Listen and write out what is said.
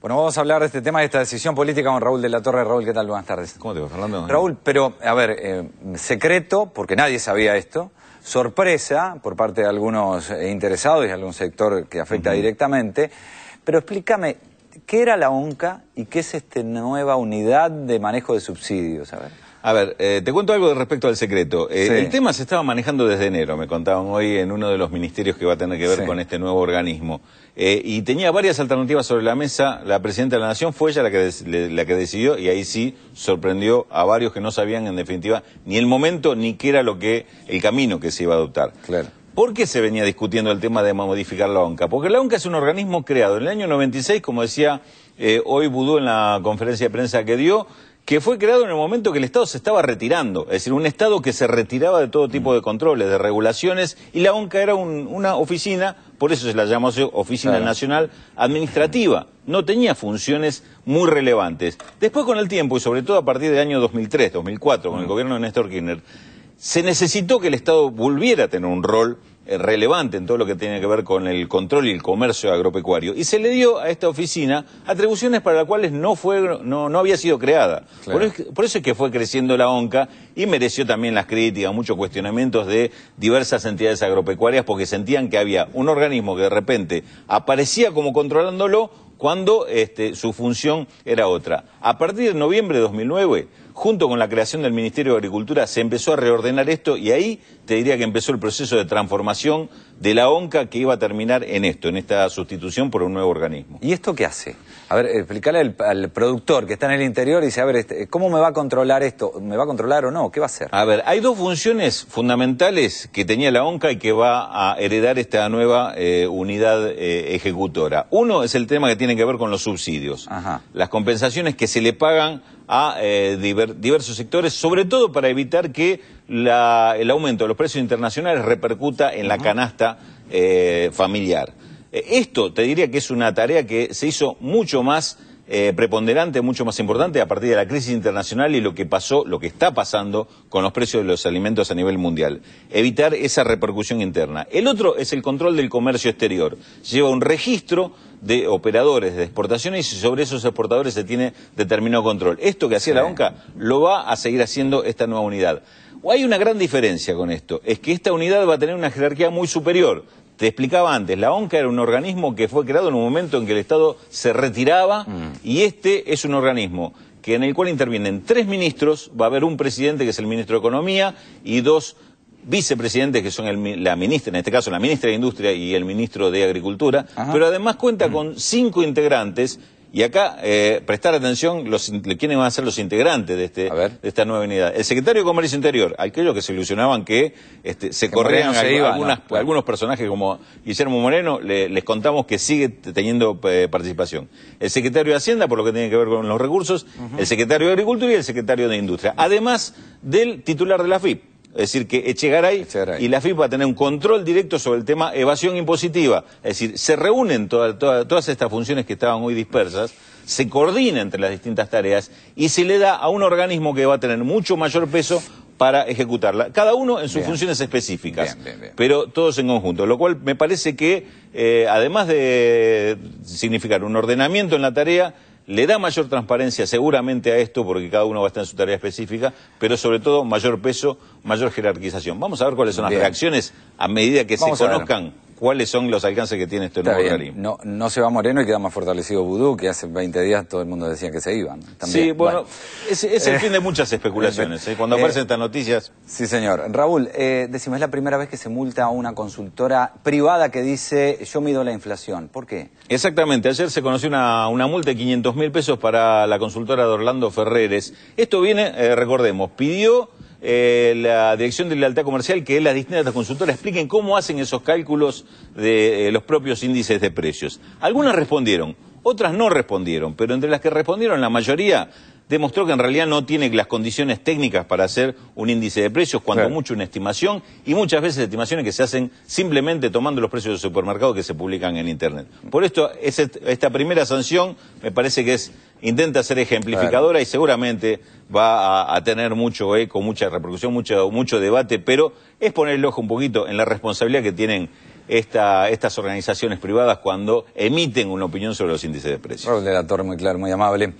Bueno, vamos a hablar de este tema, de esta decisión política con Raúl de la Torre. Raúl, ¿qué tal? Buenas tardes. ¿Cómo te va, Fernando? Raúl, pero, a ver, secreto, porque nadie sabía esto, sorpresa por parte de algunos interesados y algún sector que afecta directamente, pero explícame, ¿qué era la ONCA y qué es esta nueva unidad de manejo de subsidios? A ver, te cuento algo respecto al secreto. Sí. El tema se estaba manejando desde enero, me contaban hoy, en uno de los ministerios que va a tener que ver con este nuevo organismo. Y tenía varias alternativas sobre la mesa. La presidenta de la Nación fue ella la que decidió, y ahí sí sorprendió a varios que no sabían, en definitiva, ni el momento ni qué era el camino que se iba a adoptar. Claro. ¿Por qué se venía discutiendo el tema de modificar la ONCA? Porque la ONCA es un organismo creado en el año 96, como decía hoy Boudou en la conferencia de prensa que dio, que fue creado en el momento que el Estado se estaba retirando, es decir, un Estado que se retiraba de todo tipo de controles, de regulaciones, y la ONCA era una oficina, por eso se la llamó Oficina Nacional Administrativa, no tenía funciones muy relevantes. Después, con el tiempo, y sobre todo a partir del año 2003, 2004, con el gobierno de Néstor Kirchner, se necesitó que el Estado volviera a tener un rol relevante en todo lo que tiene que ver con el control y el comercio agropecuario, y se le dio a esta oficina atribuciones para las cuales no había sido creada. Claro. Por eso es que fue creciendo la ONCA y mereció también las críticas, muchos cuestionamientos de diversas entidades agropecuarias, porque sentían que había un organismo que de repente aparecía como controlándolo cuando su función era otra. A partir de noviembre de 2009, junto con la creación del Ministerio de Agricultura, se empezó a reordenar esto, y ahí te diría que empezó el proceso de transformación de la ONCA, que iba a terminar en esta sustitución por un nuevo organismo. ¿Y esto qué hace? A ver, explícale al productor que está en el interior y dice, a ver, ¿cómo me va a controlar esto? ¿Me va a controlar o no? ¿Qué va a hacer? A ver, hay dos funciones fundamentales que tenía la ONCA y que va a heredar esta nueva unidad ejecutora. Uno es el tema que tiene que ver con los subsidios. Ajá. Las compensaciones que se le pagan a diversos sectores, sobre todo para evitar que el aumento de los precios internacionales repercuta en la canasta familiar. Esto te diría que es una tarea que se hizo mucho más preponderante, mucho más importante a partir de la crisis internacional y lo que está pasando con los precios de los alimentos a nivel mundial. Evitar esa repercusión interna. El otro es el control del comercio exterior. Se lleva un registro de operadores de exportaciones y sobre esos exportadores se tiene determinado control. Esto que hacía la ONCA lo va a seguir haciendo esta nueva unidad. Hay una gran diferencia con esto, es que esta unidad va a tener una jerarquía muy superior. Te explicaba antes, la ONCA era un organismo que fue creado en un momento en que el Estado se retiraba, y este es un organismo en el cual intervienen 3 ministros, va a haber un presidente que es el ministro de Economía y 2 vicepresidentes que son la ministra, en este caso la ministra de Industria y el ministro de Agricultura, pero además cuenta con 5 integrantes. Y acá, prestar atención, quiénes van a ser los integrantes de esta nueva unidad. El secretario de Comercio Interior, aquellos que se ilusionaban que se corrían algunos personajes como Guillermo Moreno, les contamos que sigue teniendo participación. El secretario de Hacienda, por lo que tiene que ver con los recursos, el secretario de Agricultura y el secretario de Industria. Además del titular de la AFIP. Es decir, que Echegaray y la AFIP va a tener un control directo sobre el tema evasión impositiva. Es decir, se reúnen todas estas funciones que estaban muy dispersas, se coordina entre las distintas tareas y se le da a un organismo que va a tener mucho mayor peso para ejecutarla. Cada uno en sus funciones específicas, pero todos en conjunto. Lo cual me parece que, además de significar un ordenamiento en la tarea, le da mayor transparencia seguramente a esto, porque cada uno va a estar en su tarea específica, pero sobre todo mayor peso, mayor jerarquización. Vamos a ver cuáles son las reacciones a medida que se conozcan cuáles son los alcances que tiene este nuevo organismo. No se va Moreno y queda más fortalecido Boudou, que hace 20 días todo el mundo decía que se iban. También. Sí, bueno, es el fin de muchas especulaciones, cuando aparecen estas noticias. Sí, señor. Raúl, decime, es la primera vez que se multa a una consultora privada que dice, yo mido la inflación. ¿Por qué? Exactamente, ayer se conoció una multa de 500.000 pesos para la consultora de Orlando Ferreres. Esto viene, recordemos, pidió la Dirección de Lealtad Comercial que las distintas consultoras expliquen cómo hacen esos cálculos de los propios índices de precios. Algunas respondieron, otras no respondieron, pero entre las que respondieron la mayoría demostró que en realidad no tiene las condiciones técnicas para hacer un índice de precios, cuando mucho una estimación, y muchas veces estimaciones que se hacen simplemente tomando los precios del supermercado que se publican en Internet. Por esto, esta primera sanción me parece que intenta ser ejemplificadora y seguramente va a tener mucho eco, mucha repercusión, mucho debate, pero es poner el ojo un poquito en la responsabilidad que tienen estas organizaciones privadas cuando emiten una opinión sobre los índices de precios. Raúl de la Torre, muy claro, muy amable.